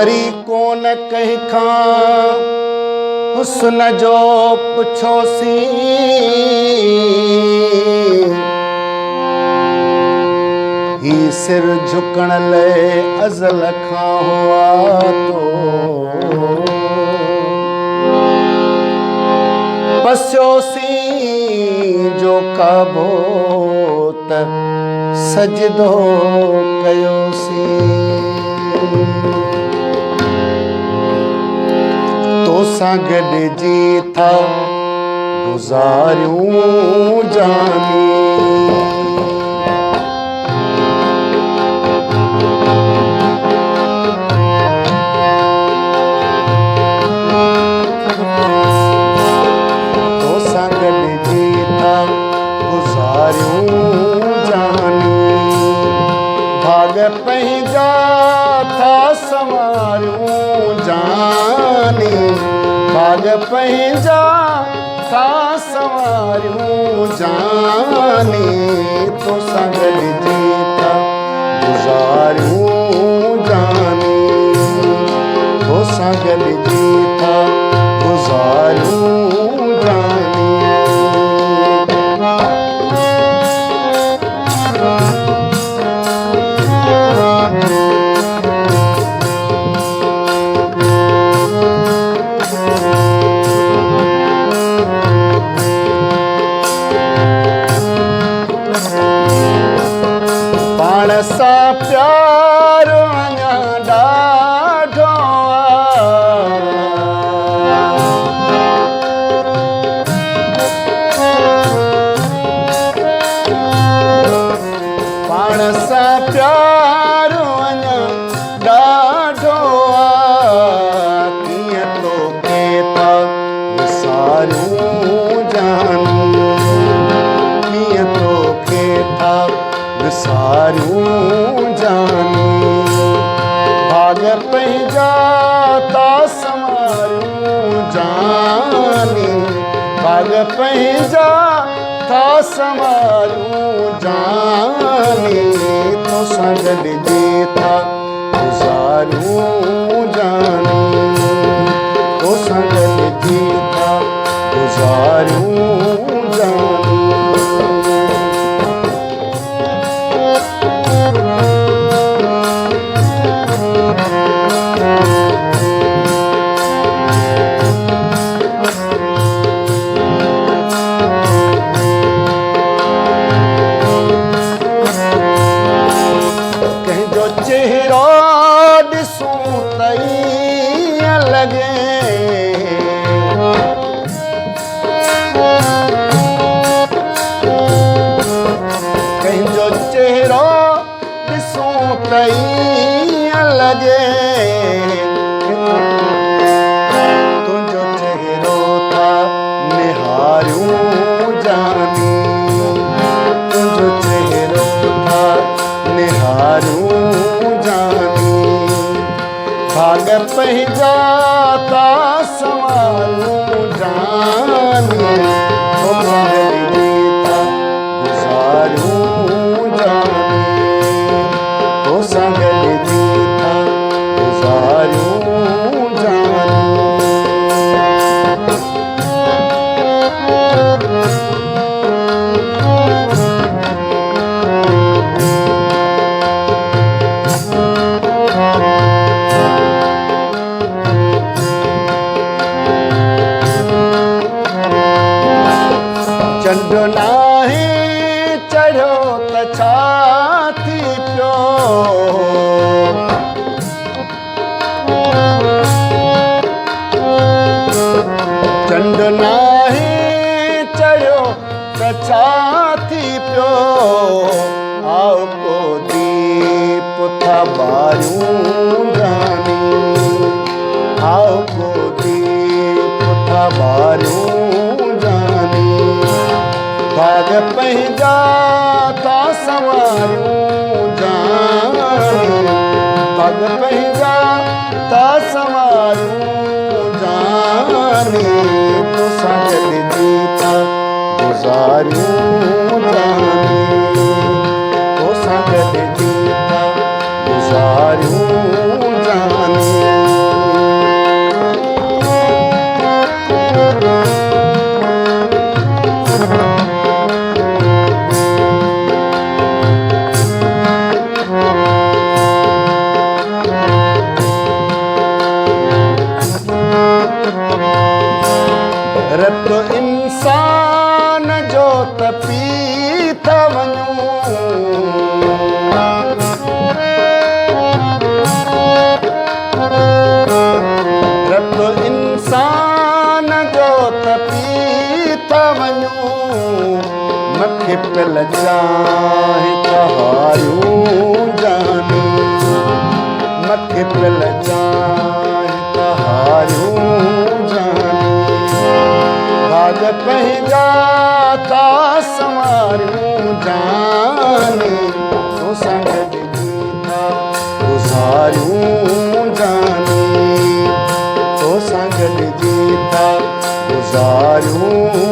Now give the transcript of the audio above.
Worry कोन कंहिं खां हुस्न जो पुछोसी, ही सिर झुकण लाइ अज़ल खां हुआ तो पस्योसी, जो काबो त सजदो कयोसी। तोसां गॾिजी था गुज़ारियूं जानी, तोसां गॾिजी था गुज़ारियूं जानी, भाग पंहिंजा था संवारियूं जानी, भाग पंहिंजा था संवारियूं जानी, तोसां गॾिजी था गुज़ारियूं जानी, तोसां गॾिजी था गुज़ारियूं जानी। पाण सां प्यार अञा ॾाढो पाण सां प्यार अञा ॾाढो कीअं तोखे था विसारियूं जानी, कीअं तोखे था विसारियूं जानी, भाग पंहिंजा था संवारियूं जानी, भाग पंहिंजा था संवारियूं जानी, तोसां गॾिजी था गुज़ारियूं जानी, तोसां गॾिजी था गुज़ारियूं जानी। कंहिंजो चेहरो ॾिसूं त ईअं लॻे, कंहिंजो चेहरो ॾिसूं त ईअं लॻे, तुंहिंजो चेहरो था निहारियूं जानी, तुंहिंजो चेहरो था निहारियूं जानी, भाग पंहिंजा था संवारियूं जानी, तोसां गॾिजी था गुज़ारियूं जानी, तोसां गॾिजी था गुज़ारियूं जानी। चंड नाहे चढ़ियो त छा थी पियो, चंड नाहे चढ़ियो त छा थी पियो, आओ को दीप था ॿारियूं जानी, आओ को दीप था ॿारियूं जानी, भाग पंहिंजा था संवारियूं जानी, भाग पंहिंजा था संवारियूं जानी, तोसां गॾिजी था गुज़ारियूं जानी, तोसां गॾिजी था गुज़ारियूं जानी। ॻाल्हियूं मूंखे पिल चाहे तहारियूं जानी मूंखे पिल चाहे तहारियूं जानी भाग पंहिंजा था संवारियूं जानी तोसां गॾु गीता गुज़ारियूं जानी तोसां गॾु गीता गुज़ारियूं